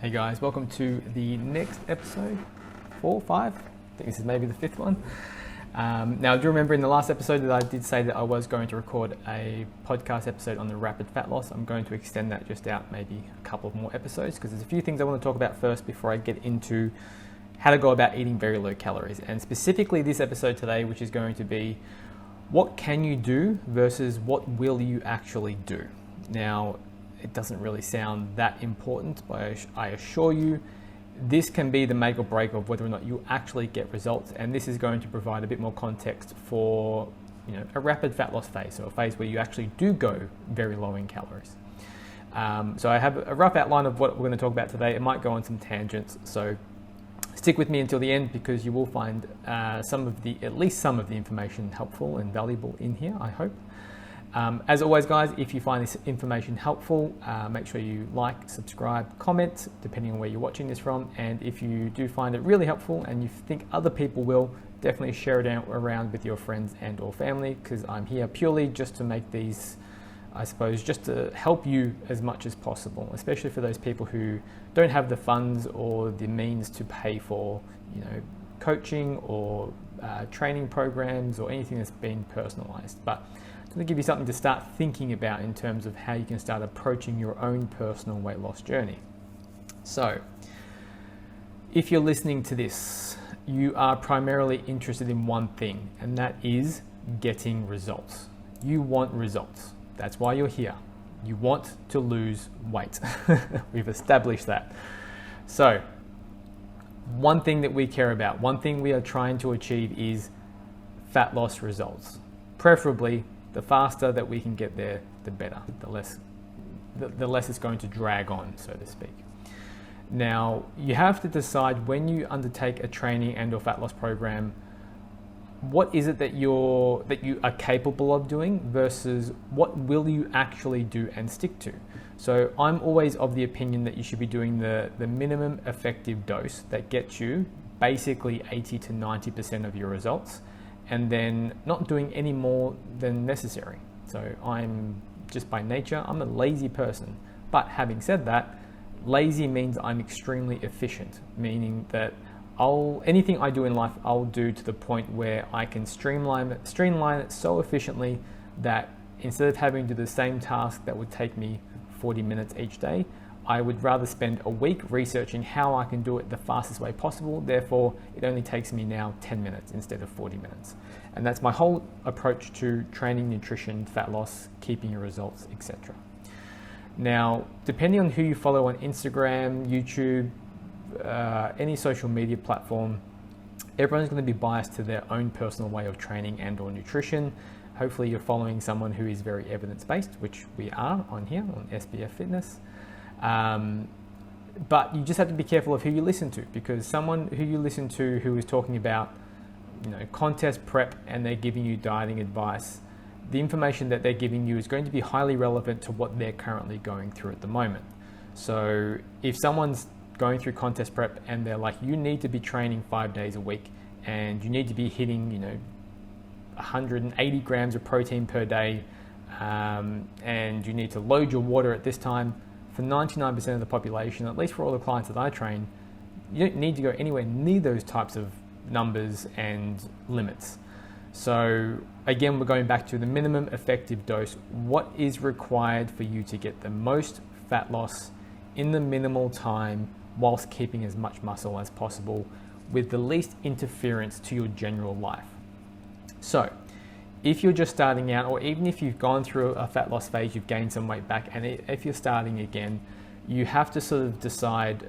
Hey guys, welcome to the next episode, 4, 5, I think this is maybe the 5th one. Now, do you remember in the last episode that I did say that I was going to record a podcast episode on the rapid fat loss? I'm going to extend that just out maybe a couple of more episodes because there's a few things I want to talk about first before I get into how to go about eating very low calories. And specifically this episode today, which is going to be what can you do versus what will you actually do? Now, it doesn't really sound that important, but I assure you, this can be the make or break of whether or not you actually get results. And this is going to provide a bit more context for, a rapid fat loss phase, so a phase where you actually do go very low in calories. So I have a rough outline of what we're going to talk about today. It might go on some tangents, so stick with me until the end because you will find at least some of the information helpful and valuable in here, I hope. As always, guys, if you find this information helpful, make sure you like, subscribe, comment, depending on where you're watching this from. And if you do find it really helpful and you think other people will, definitely share it around with your friends and or family, because I'm here purely just to make these, I suppose, just to help you as much as possible, especially for those people who don't have the funds or the means to pay for, coaching or training programs or anything that's been personalized. But to give you something to start thinking about in terms of how you can start approaching your own personal weight loss journey. So, if you're listening to this, you are primarily interested in one thing, and that is getting results. You want results. That's why you're here. You want to lose weight. We've established that. So, one thing that we care about, one thing we are trying to achieve is fat loss results. Preferably, the faster that we can get there, the better, the less it's going to drag on, so to speak. Now, you have to decide when you undertake a training and or fat loss program, what is it that you are capable of doing versus what will you actually do and stick to. So I'm always of the opinion that you should be doing the minimum effective dose that gets you basically 80 to 90% of your results, and then not doing any more than necessary. So I'm just by nature, I'm a lazy person. But having said that, lazy means I'm extremely efficient, meaning that anything I do in life, I'll do to the point where I can streamline it so efficiently that instead of having to do the same task that would take me 40 minutes each day, I would rather spend a week researching how I can do it the fastest way possible. Therefore, it only takes me now 10 minutes instead of 40 minutes. And that's my whole approach to training, nutrition, fat loss, keeping your results, etc. Now, depending on who you follow on Instagram, YouTube, any social media platform, everyone's going to be biased to their own personal way of training and or nutrition. Hopefully you're following someone who is very evidence-based, which we are on here on SBF Fitness. But you just have to be careful of who you listen to, because someone who you listen to who is talking about, contest prep and they're giving you dieting advice, the information that they're giving you is going to be highly relevant to what they're currently going through at the moment. So if someone's going through contest prep and they're like, you need to be training 5 days a week and you need to be hitting, 180 grams of protein per day, and you need to load your water at this time, for 99% of the population, at least for all the clients that I train, you don't need to go anywhere near those types of numbers and limits. So again, we're going back to the minimum effective dose. What is required for you to get the most fat loss in the minimal time whilst keeping as much muscle as possible with the least interference to your general life? So if you're just starting out, or even if you've gone through a fat loss phase, you've gained some weight back, and if you're starting again, you have to sort of decide,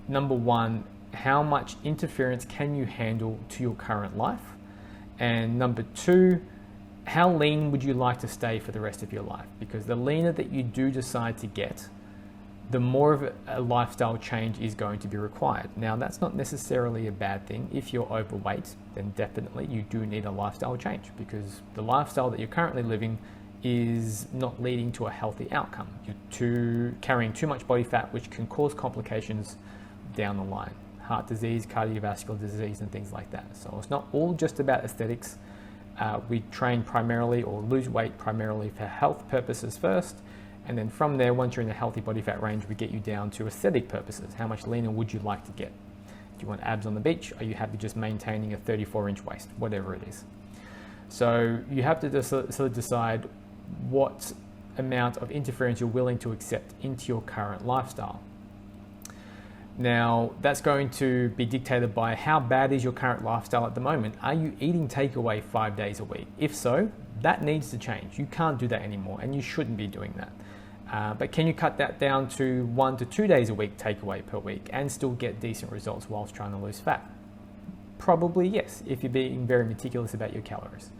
number one, how much interference can you handle to your current life? And number two, how lean would you like to stay for the rest of your life? Because the leaner that you do decide to get, the more of a lifestyle change is going to be required. Now, that's not necessarily a bad thing. If you're overweight, then definitely you do need a lifestyle change, because the lifestyle that you're currently living is not leading to a healthy outcome. You're carrying too much body fat, which can cause complications down the line. Heart disease, cardiovascular disease, and things like that. So it's not all just about aesthetics. We train primarily or lose weight primarily for health purposes first, And then from there, once you're in a healthy body fat range, we get you down to aesthetic purposes. How much leaner would you like to get? Do you want abs on the beach? Are you happy just maintaining a 34-inch waist? Whatever it is. So you have to just sort of decide what amount of interference you're willing to accept into your current lifestyle. Now, that's going to be dictated by how bad is your current lifestyle at the moment. Are you eating takeaway 5 days a week? If so, that needs to change. You can't do that anymore, and you shouldn't be doing that. But can you cut that down to 1 to 2 days a week takeaway per week and still get decent results whilst trying to lose fat? Probably yes, if you're being very meticulous about your calories.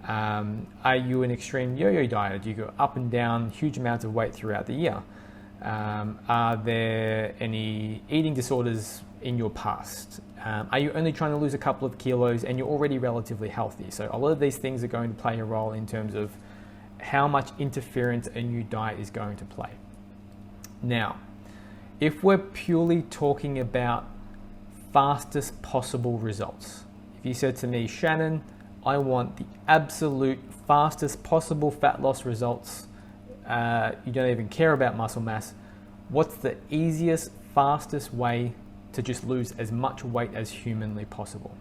Are you an extreme yo-yo dieter? Do you go up and down huge amounts of weight throughout the year? Are there any eating disorders in your past? Are you only trying to lose a couple of kilos and you're already relatively healthy? So a lot of these things are going to play a role in terms of how much interference a new diet is going to play. Now, if we're purely talking about fastest possible results, if you said to me, Shannon, I want the absolute fastest possible fat loss results, you don't even care about muscle mass, what's the easiest, fastest way to just lose as much weight as humanly possible?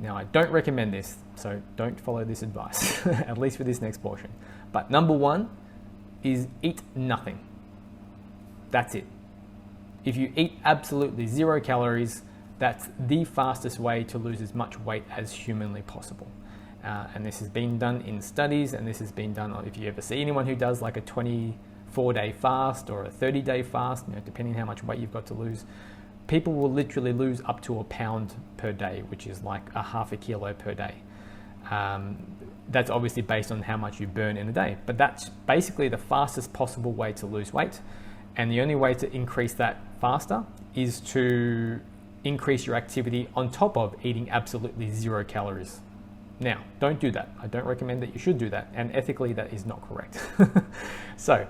Now, I don't recommend this, so don't follow this advice, at least for this next portion. But number one is eat nothing. That's it. If you eat absolutely 0 calories, that's the fastest way to lose as much weight as humanly possible. And this has been done in studies, and this has been done, if you ever see anyone who does like a 24-day fast or a 30-day fast, depending on how much weight you've got to lose, people will literally lose up to a pound per day, which is like a half a kilo per day. That's obviously based on how much you burn in a day, but that's basically the fastest possible way to lose weight. And the only way to increase that faster is to increase your activity on top of eating absolutely 0 calories. Now, don't do that. I don't recommend that you should do that, and ethically that is not correct. So,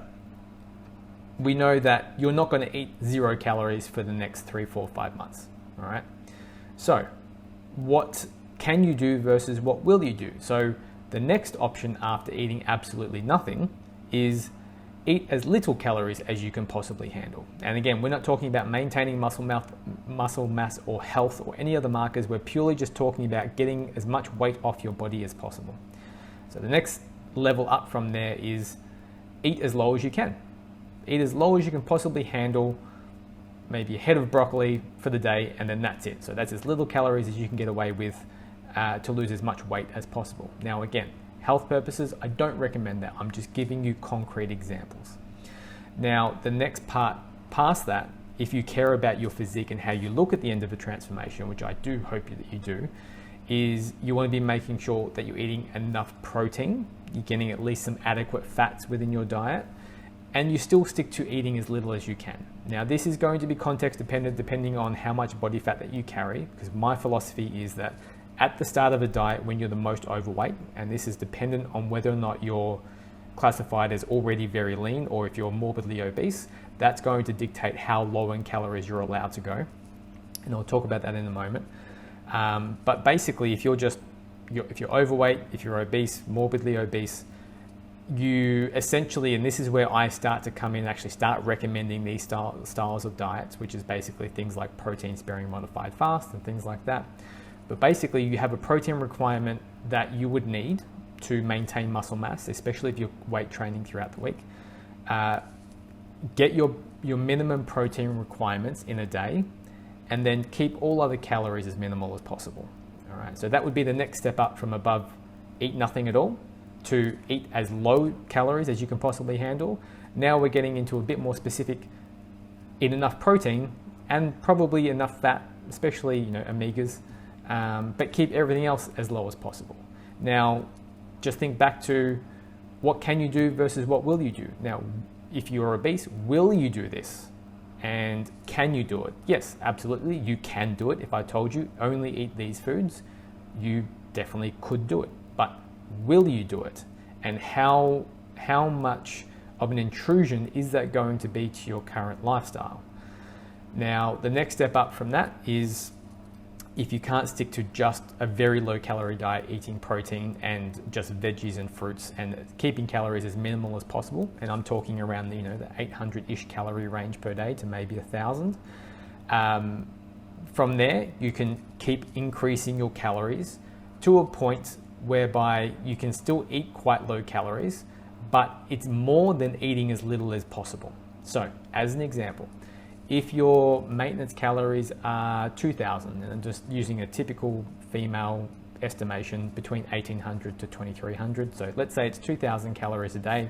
we know that you're not going to eat 0 calories for the next 3, 4, 5 months, all right? So, what can you do versus what will you do? So, the next option after eating absolutely nothing is eat as little calories as you can possibly handle. And again, we're not talking about maintaining muscle mass or health or any other markers. We're purely just talking about getting as much weight off your body as possible. So the next level up from there is eat as low as you can. Eat as low as you can possibly handle, maybe a head of broccoli for the day, and then that's it. So that's as little calories as you can get away with to lose as much weight as possible. Now again, health purposes, I don't recommend that. I'm just giving you concrete examples. Now, the next part past that, if you care about your physique and how you look at the end of a transformation, which I do hope that you do, is you want to be making sure that you're eating enough protein, you're getting at least some adequate fats within your diet, and you still stick to eating as little as you can. Now, this is going to be context dependent depending on how much body fat that you carry, because my philosophy is that at the start of a diet when you're the most overweight, and this is dependent on whether or not you're classified as already very lean or if you're morbidly obese, that's going to dictate how low in calories you're allowed to go. And I'll talk about that in a moment. But basically, if you're overweight, if you're obese, morbidly obese, you essentially, and this is where I start to come in and actually start recommending these styles of diets, which is basically things like protein sparing modified fast and things like that. But basically, you have a protein requirement that you would need to maintain muscle mass, especially if you're weight training throughout the week. Get your minimum protein requirements in a day, and then keep all other calories as minimal as possible. All right, so that would be the next step up from above eat nothing at all to eat as low calories as you can possibly handle. Now we're getting into a bit more specific, eat enough protein and probably enough fat, especially omegas, but keep everything else as low as possible. Now, just think back to what can you do versus what will you do? Now, if you're obese, will you do this? And can you do it? Yes, absolutely, you can do it. If I told you only eat these foods, you definitely could do it. But will you do it? And how much of an intrusion is that going to be to your current lifestyle? Now, the next step up from that is if you can't stick to just a very low calorie diet, eating protein and just veggies and fruits and keeping calories as minimal as possible, and I'm talking around the 800-ish calorie range per day to maybe 1,000, from there you can keep increasing your calories to a point whereby you can still eat quite low calories, but it's more than eating as little as possible. So as an example, if your maintenance calories are 2,000, and I'm just using a typical female estimation, between 1,800 to 2,300. So let's say it's 2,000 calories a day.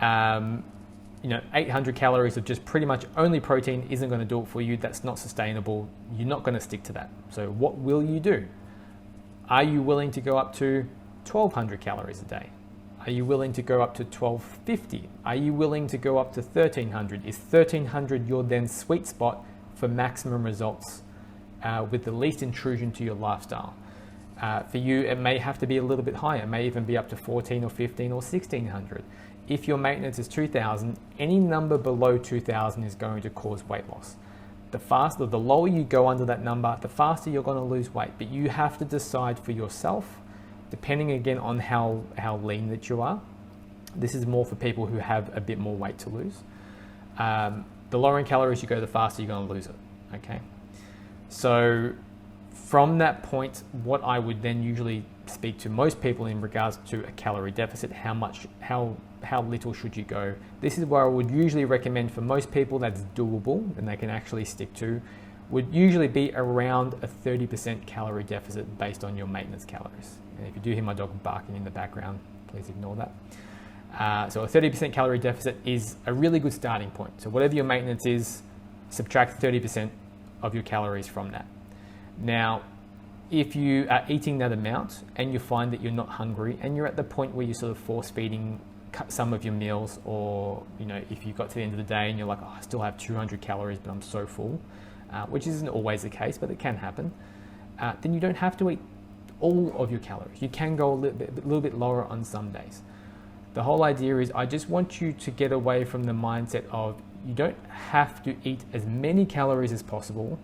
800 calories of just pretty much only protein isn't going to do it for you. That's not sustainable. You're not going to stick to that. So what will you do? Are you willing to go up to 1,200 calories a day? Are you willing to go up to 1,250? Are you willing to go up to 1,300? Is 1,300 your then sweet spot for maximum results with the least intrusion to your lifestyle? For you, it may have to be a little bit higher. It may even be up to 14 or 15 or 1,600. If your maintenance is 2,000, any number below 2,000 is going to cause weight loss. The lower you go under that number, the faster you're going to lose weight. But you have to decide for yourself, depending again on how lean that you are. This is more for people who have a bit more weight to lose. The lower in calories you go, the faster you're going to lose it. Okay. So from that point, what I would then usually speak to most people in regards to a calorie deficit, how little should you go? This is where I would usually recommend for most people that's doable and they can actually stick to, would usually be around a 30% calorie deficit based on your maintenance calories. And if you do hear my dog barking in the background, please ignore that. So a 30% calorie deficit is a really good starting point. So whatever your maintenance is, subtract 30% of your calories from that. Now, if you are eating that amount and you find that you're not hungry and you're at the point where you're sort of force feeding some of your meals, or if you got to the end of the day and you're like, I still have 200 calories but I'm so full, which isn't always the case, but it can happen, then you don't have to eat all of your calories. You can go a little bit lower on some days. The whole idea is I just want you to get away from the mindset of you don't have to eat as many calories as possible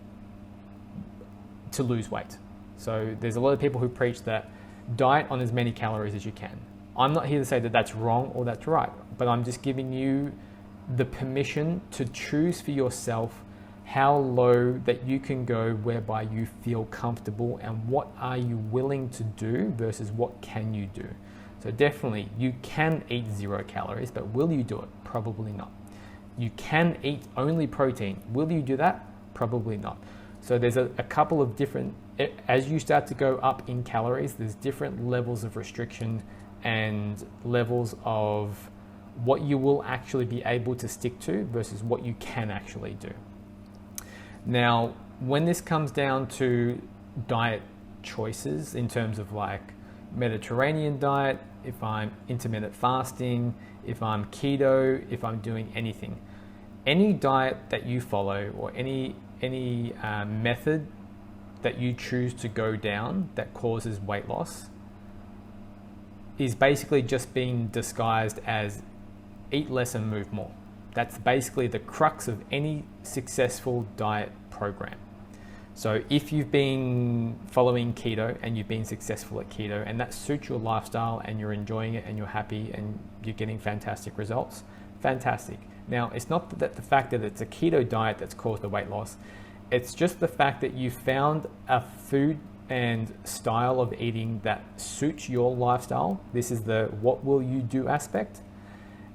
to lose weight. So there's a lot of people who preach that diet on as many calories as you can. I'm not here to say that that's wrong or that's right, but I'm just giving you the permission to choose for yourself how low that you can go whereby you feel comfortable, and what are you willing to do versus what can you do. So definitely you can eat 0 calories, but will you do it? Probably not. You can eat only protein. Will you do that? Probably not. So there's a couple of different, as you start to go up in calories, there's different levels of restriction and levels of what you will actually be able to stick to versus what you can actually do. Now, when this comes down to diet choices in terms of like Mediterranean diet, if I'm intermittent fasting, if I'm keto, if I'm doing anything, any diet that you follow or any method that you choose to go down that causes weight loss is basically just being disguised as eat less and move more. That's basically the crux of any successful diet program. So if you've been following keto and you've been successful at keto and that suits your lifestyle and you're enjoying it and you're happy and you're getting fantastic results, fantastic. Now, it's not that the fact that it's a keto diet that's caused the weight loss. It's just the fact that you found a food and style of eating that suits your lifestyle. This is the what will you do aspect,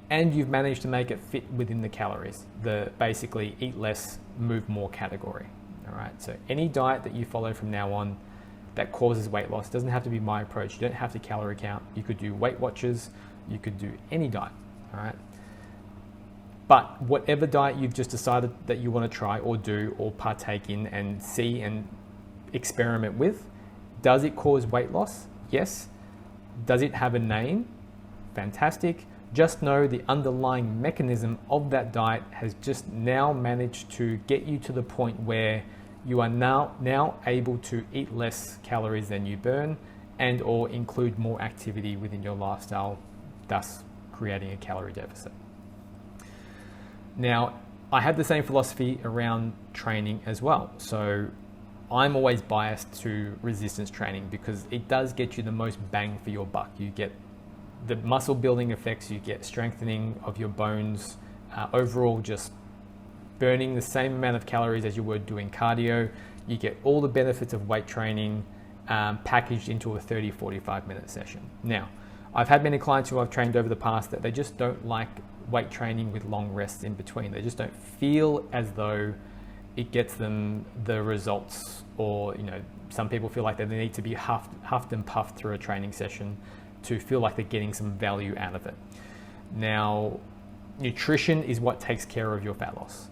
and you've managed to make it fit within the calories, the basically eat less, move more category. All right, so any diet that you follow from now on that causes weight loss, doesn't have to be my approach. You don't have to calorie count. You could do Weight Watchers, you could do any diet. All right, but whatever diet you've just decided that you want to try or do or partake in and see and experiment with, does it cause weight loss? Yes. Does it have a name? Fantastic. Just know the underlying mechanism of that diet has just now managed to get you to the point where you are now able to eat less calories than you burn and or include more activity within your lifestyle, thus creating a calorie deficit. Now, I have the same philosophy around training as well. So I'm always biased to resistance training because it does get you the most bang for your buck. You get the muscle building effects, you get strengthening of your bones, overall just burning the same amount of calories as you were doing cardio. You get all the benefits of weight training packaged into a 30-45 minute session. Now, I've had many clients who I've trained over the past that they just don't like weight training with long rests in between. They just don't feel as though it gets them the results, or some people feel like they need to be huffed and puffed through a training session to feel like they're getting some value out of it. Now, nutrition is what takes care of your fat loss.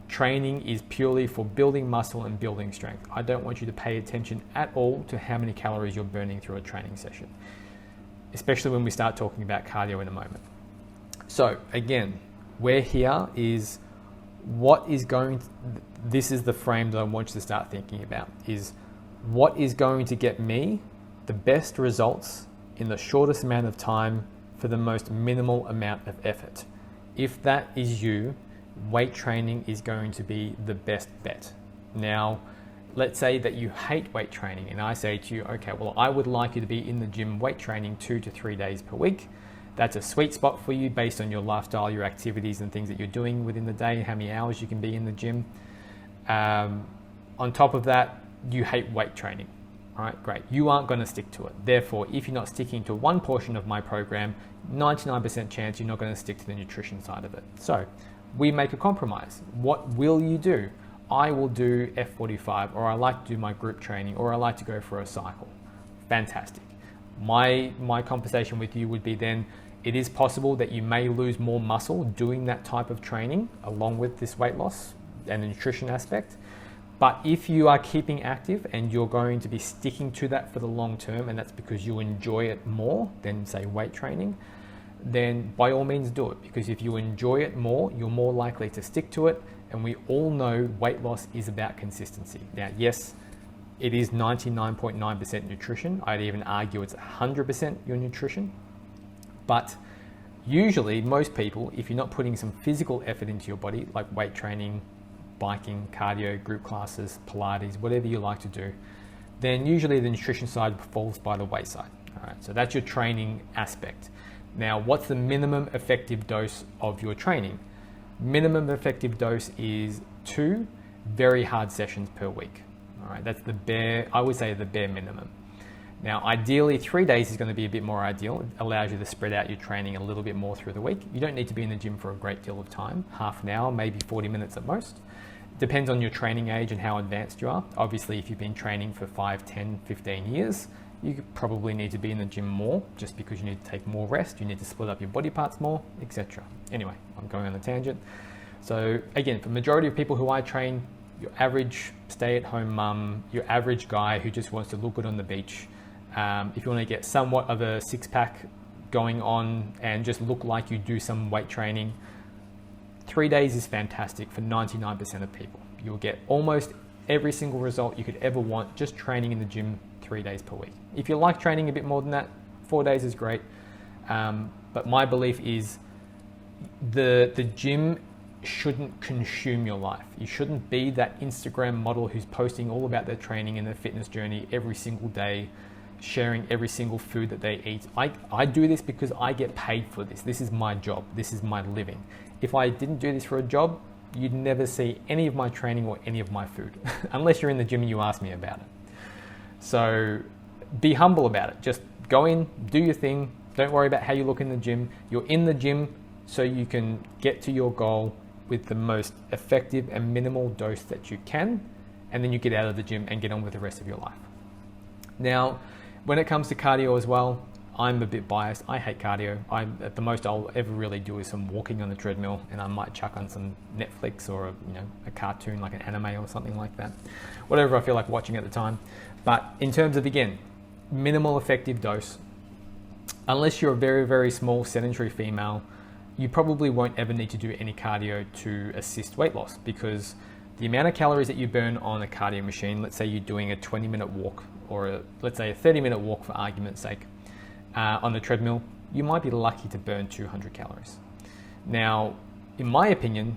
Training is purely for building muscle and building strength. I don't want you to pay attention at all to how many calories you're burning through a training session, especially when we start talking about cardio in a moment. So again, we're here is this is the frame that I want you to start thinking about, is what is going to get me the best results in the shortest amount of time for the most minimal amount of effort. If that is you, weight training is going to be the best bet. Now, let's say that you hate weight training and I say to you, okay, well, I would like you to be in the gym weight training 2 to 3 days per week. That's a sweet spot for you based on your lifestyle, your activities and things that you're doing within the day, how many hours you can be in the gym. On top of that, you hate weight training. All right, great. You aren't going to stick to it. Therefore, if you're not sticking to one portion of my program, 99% chance you're not going to stick to the nutrition side of it. So we make a compromise. What will you do? I will do F45, or I like to do my group training, or I like to go for a cycle. Fantastic. My conversation with you would be then, it is possible that you may lose more muscle doing that type of training along with this weight loss and the nutrition aspect. But if you are keeping active and you're going to be sticking to that for the long term, and that's because you enjoy it more than say weight training, then by all means do it, because if you enjoy it more, you're more likely to stick to it. And we all know weight loss is about consistency. Now, yes, it is 99.9% nutrition. I'd even argue it's 100% your nutrition. But usually most people, if you're not putting some physical effort into your body, like weight training, biking, cardio, group classes, Pilates, whatever you like to do, then usually the nutrition side falls by the wayside. All right, so that's your training aspect. Now, what's the minimum effective dose of your training? Minimum effective dose is 2 very hard sessions per week. All right, that's I would say the bare minimum. Now, ideally 3 days is going to be a bit more ideal. It allows you to spread out your training a little bit more through the week. You don't need to be in the gym for a great deal of time, half an hour, maybe 40 minutes at most. Depends on your training age and how advanced you are. Obviously, if you've been training for 5, 10, 15 years, you probably need to be in the gym more, just because you need to take more rest, you need to split up your body parts more, etc. Anyway, I'm going on a tangent. So again, for the majority of people who I train, your average stay-at-home mum, your average guy who just wants to look good on the beach, if you want to get somewhat of a six-pack going on and just look like you do some weight training, 3 days is fantastic for 99% of people. You'll get almost every single result you could ever want just training in the gym 3 days per week. If you like training a bit more than that, 4 days is great. But my belief is the gym shouldn't consume your life. You shouldn't be that Instagram model who's posting all about their training and their fitness journey every single day, sharing every single food that they eat. I do this because I get paid for this. This is my job. This is my living. If I didn't do this for a job, you'd never see any of my training or any of my food, unless you're in the gym and you ask me about it. So be humble about it. Just go in, do your thing. Don't worry about how you look in the gym. You're in the gym so you can get to your goal with the most effective and minimal dose that you can, and then you get out of the gym and get on with the rest of your life. Now, when it comes to cardio as well, I'm a bit biased. I hate cardio. At the most I'll ever really do is some walking on the treadmill, and I might chuck on some Netflix or a cartoon like an anime or something like that. Whatever I feel like watching at the time. But in terms of, again, minimal effective dose, unless you're a very, very small sedentary female, you probably won't ever need to do any cardio to assist weight loss, because the amount of calories that you burn on a cardio machine, let's say you're doing a 20-minute walk, or let's say a 30-minute walk for argument's sake, on the treadmill, you might be lucky to burn 200 calories. Now, in my opinion,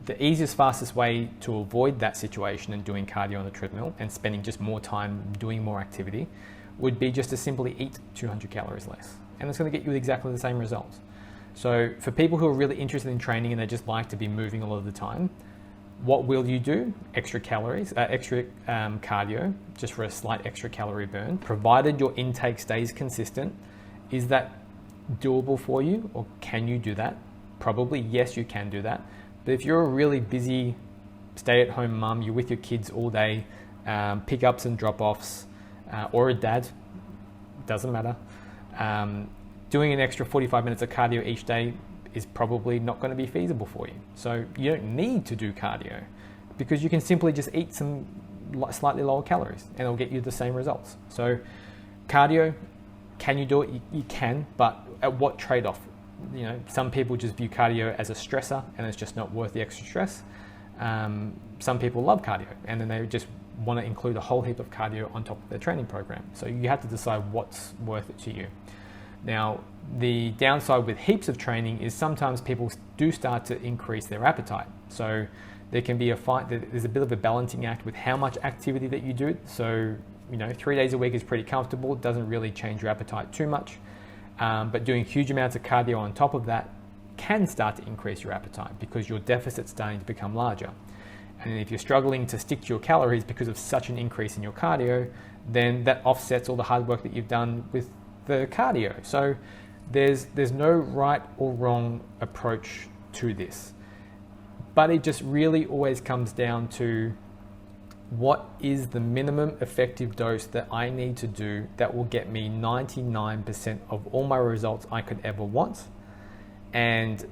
the easiest, fastest way to avoid that situation and doing cardio on the treadmill and spending just more time doing more activity would be just to simply eat 200 calories less. And it's going to get you exactly the same results. So for people who are really interested in training and they just like to be moving a lot of the time, what will you do? Extra calories, cardio, just for a slight extra calorie burn, provided your intake stays consistent. Is that doable for you, or can you do that? Probably yes, you can do that. But if you're a really busy stay-at-home mum, you're with your kids all day, pickups and drop-offs, or a dad, doesn't matter. Doing an extra 45 minutes of cardio each day is probably not going to be feasible for you. So you don't need to do cardio, because you can simply just eat some slightly lower calories and it'll get you the same results. So cardio, can you do it? You can, but at what trade-off? You know, some people just view cardio as a stressor and it's just not worth the extra stress. Some people love cardio and then they just want to include a whole heap of cardio on top of their training program. So you have to decide what's worth it to you. Now, the downside with heaps of training is sometimes people do start to increase their appetite. So there can be there's a bit of a balancing act with how much activity that you do. So, 3 days a week is pretty comfortable. It doesn't really change your appetite too much. But doing huge amounts of cardio on top of that can start to increase your appetite because your deficit's starting to become larger. And if you're struggling to stick to your calories because of such an increase in your cardio, then that offsets all the hard work that you've done with the cardio. So there's no right or wrong approach to this. But it just really always comes down to what is the minimum effective dose that I need to do that will get me 99% of all my results I could ever want, and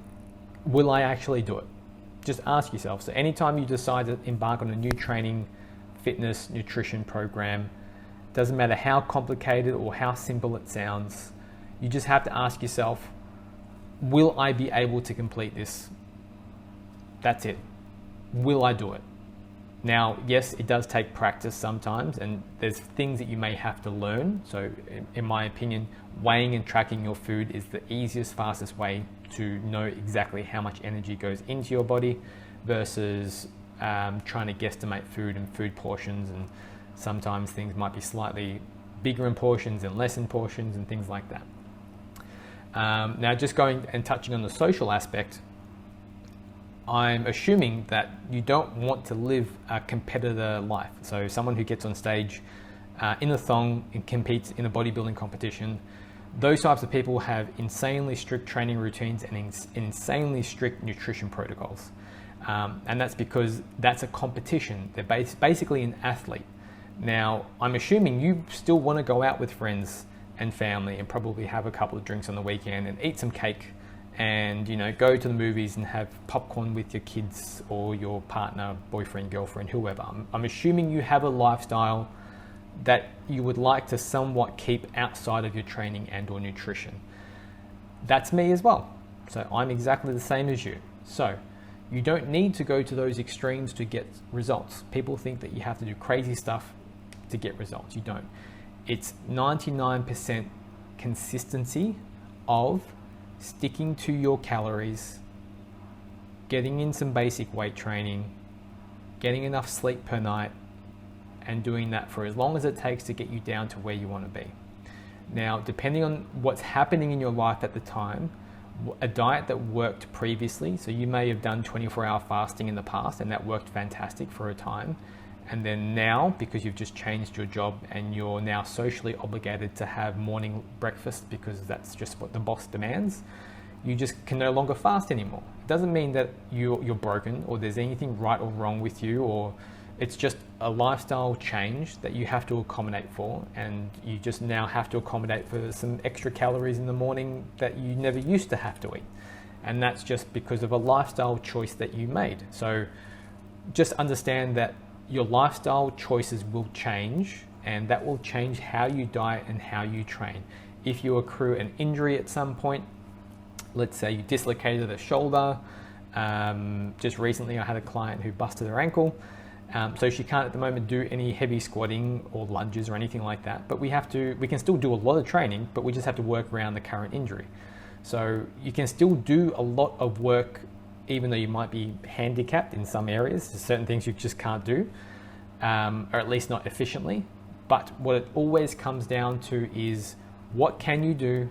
will I actually do it? Just ask yourself. So anytime you decide to embark on a new training, fitness, nutrition program, doesn't matter how complicated or how simple it sounds, you just have to ask yourself, will I be able to complete this? That's it. Will I do it? Now, yes, it does take practice sometimes, and there's things that you may have to learn. So in my opinion, weighing and tracking your food is the easiest, fastest way to know exactly how much energy goes into your body versus trying to guesstimate food and food portions. And sometimes things might be slightly bigger in portions and less in portions and things like that. Now, just going and touching on the social aspect, I'm assuming that you don't want to live a competitor life. So someone who gets on stage in a thong and competes in a bodybuilding competition, those types of people have insanely strict training routines and insanely strict nutrition protocols. And that's because that's a competition. They're basically an athlete. Now, I'm assuming you still want to go out with friends and family and probably have a couple of drinks on the weekend and eat some cake and go to the movies and have popcorn with your kids or your partner, boyfriend, girlfriend, whoever. I'm assuming you have a lifestyle that you would like to somewhat keep outside of your training and or nutrition. That's me as well. So I'm exactly the same as you. So you don't need to go to those extremes to get results. People think that you have to do crazy stuff to get results. You don't. It's 99% consistency of sticking to your calories, getting in some basic weight training, getting enough sleep per night, and doing that for as long as it takes to get you down to where you want to be. Now, depending on what's happening in your life at the time, a diet that worked previously, so you may have done 24-hour fasting in the past and that worked fantastic for a time, and then now, because you've just changed your job and you're now socially obligated to have morning breakfast because that's just what the boss demands, you just can no longer fast anymore. It doesn't mean that you're broken or there's anything right or wrong with you, or it's just a lifestyle change that you have to accommodate for, and you just now have to accommodate for some extra calories in the morning that you never used to have to eat. And that's just because of a lifestyle choice that you made. So just understand that your lifestyle choices will change, and that will change how you diet and how you train. If you accrue an injury at some point, let's say you dislocated a shoulder. Just recently I had a client who busted her ankle. So she can't at the moment do any heavy squatting or lunges or anything like that. But we can still do a lot of training, but we just have to work around the current injury. So you can still do a lot of work even though you might be handicapped in some areas. There's certain things you just can't do, or at least not efficiently. But what it always comes down to is, what can you do?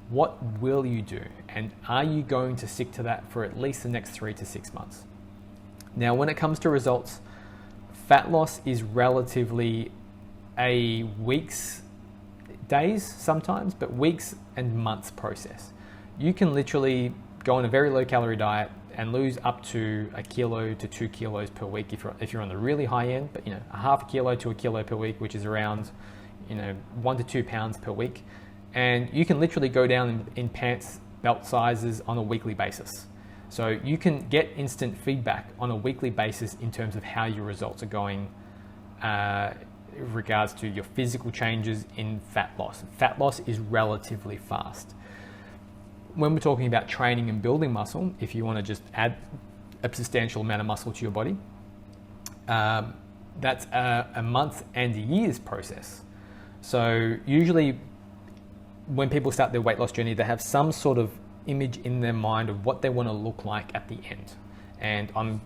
What will you do? And are you going to stick to that for at least the next 3 to 6 months? Now, when it comes to results, fat loss is relatively a weeks, days sometimes, but weeks and months process. You can literally go on a very low calorie diet and lose up to 1 kilo to 2 kilos per week if you're on the really high end, but a half a kilo to 1 kilo per week, which is around 1 to 2 pounds per week. And you can literally go down in pants belt sizes on a weekly basis. So you can get instant feedback on a weekly basis in terms of how your results are going in regards to your physical changes in fat loss. Fat loss is relatively fast. When we're talking about training and building muscle, if you want to just add a substantial amount of muscle to your body, that's a month and a year's process. So usually when people start their weight loss journey, they have some sort of image in their mind of what they want to look like at the end. And I'm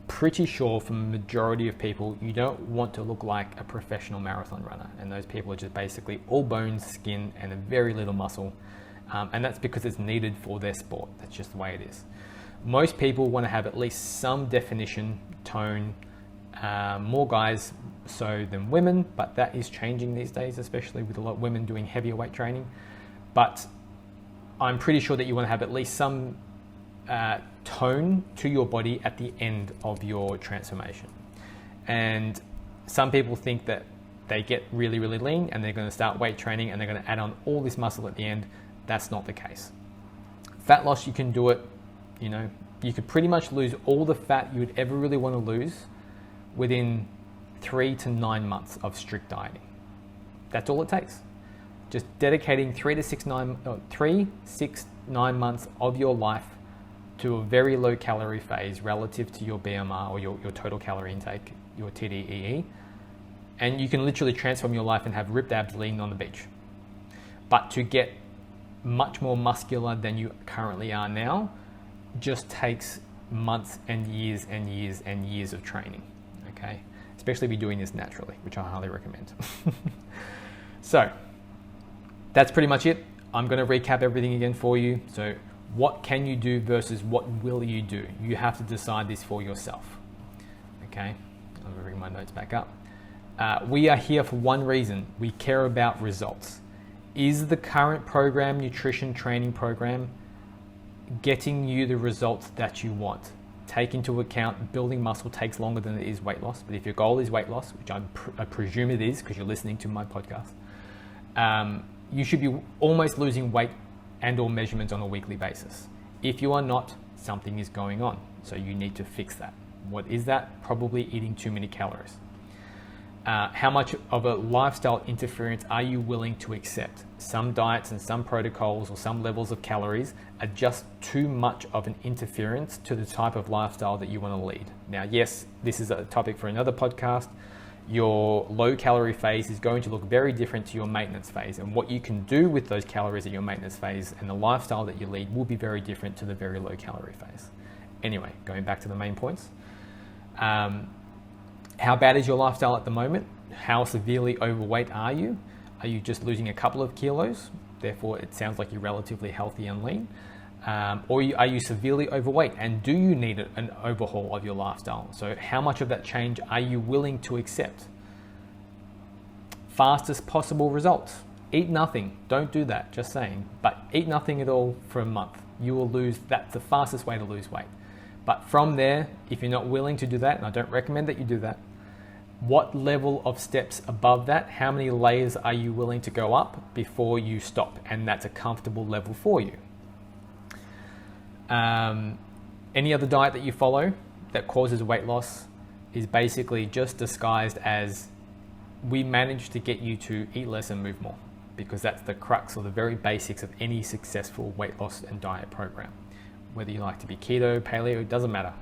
pretty sure for the majority of people, you don't want to look like a professional marathon runner. And those people are just basically all bones, skin, and a very little muscle. And that's because it's needed for their sport. That's just the way it is. Most people want to have at least some definition, tone, more guys so than women, but that is changing these days, especially with a lot of women doing heavier weight training. But I'm pretty sure that you want to have at least some tone to your body at the end of your transformation. And some people think that they get really, really lean and they're going to start weight training and they're going to add on all this muscle at the end. That's not the case. Fat loss, you can do it, you could pretty much lose all the fat you would ever really want to lose within 3 to 9 months of strict dieting. That's all it takes. Just dedicating 3, 6, 9 months of your life to a very low calorie phase relative to your BMR or your total calorie intake, your TDEE, and you can literally transform your life and have ripped abs leaning on the beach. But to get much more muscular than you currently are now just takes months and years and years and years of training, okay? Especially if you're doing this naturally, which I highly recommend. So that's pretty much it. I'm going to recap everything again for you. So what can you do versus what will you do? You have to decide this for yourself, okay? I'm going to bring my notes back up. We are here for one reason. We care about results. Is the current program, nutrition training program, getting you the results that you want? Take into account building muscle takes longer than it is weight loss. But if your goal is weight loss, which I presume it is because you're listening to my podcast, you should be almost losing weight and or measurements on a weekly basis. If you are not, something is going on. So you need to fix that. What is that? Probably eating too many calories. How much of a lifestyle interference are you willing to accept? Some diets and some protocols or some levels of calories are just too much of an interference to the type of lifestyle that you want to lead. Now, yes, this is a topic for another podcast. Your low calorie phase is going to look very different to your maintenance phase, and what you can do with those calories at your maintenance phase and the lifestyle that you lead will be very different to the very low calorie phase. Anyway, going back to the main points. How bad is your lifestyle at the moment? How severely overweight are you? Are you just losing a couple of kilos? Therefore, it sounds like you're relatively healthy and lean. Or are you severely overweight, and do you need an overhaul of your lifestyle? So how much of that change are you willing to accept? Fastest possible results. Eat nothing. Don't do that, just saying. But eat nothing at all for a month. You will lose, that's the fastest way to lose weight. But from there, if you're not willing to do that, and I don't recommend that you do that, what level of steps above that, how many layers are you willing to go up before you stop? And that's a comfortable level for you. Any other diet that you follow that causes weight loss is basically just disguised as we managed to get you to eat less and move more, because that's the crux or the very basics of any successful weight loss and diet program. Whether you like to be keto, paleo, it doesn't matter.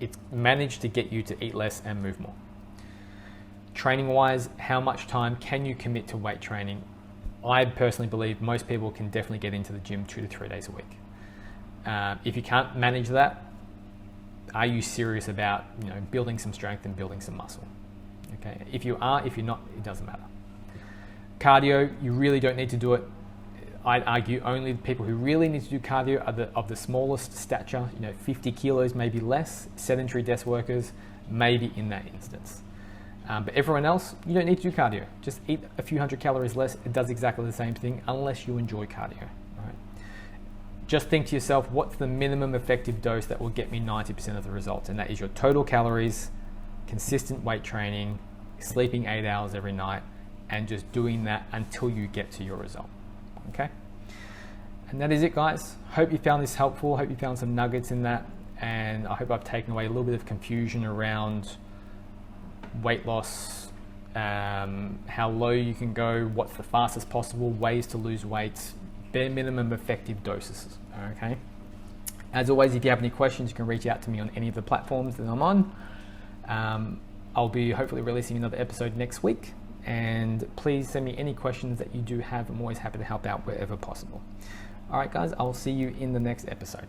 It's managed to get you to eat less and move more. Training wise, how much time can you commit to weight training? I personally believe most people can definitely get into the gym 2 to 3 days a week. If you can't manage that, are you serious about building some strength and building some muscle? Okay. If you are, if you're not, it doesn't matter. Cardio, you really don't need to do it. I'd argue only the people who really need to do cardio are of the smallest stature, 50 kilos, maybe less, sedentary desk workers, maybe in that instance. But everyone else, you don't need to do cardio. Just eat a few hundred calories less. It does exactly the same thing unless you enjoy cardio. Right? Just think to yourself, what's the minimum effective dose that will get me 90% of the results? And that is your total calories, consistent weight training, sleeping 8 hours every night, and just doing that until you get to your result. Okay? And that is it, guys. Hope you found this helpful. Hope you found some nuggets in that. And I hope I've taken away a little bit of confusion around weight loss, how low you can go, what's the fastest possible ways to lose weight, bare minimum effective doses. Okay. As always, if you have any questions, you can reach out to me on any of the platforms that I'm on. I'll be hopefully releasing another episode next week, and please send me any questions that you do have. I'm always happy to help out wherever possible. All right, guys, I'll see you in the next episode.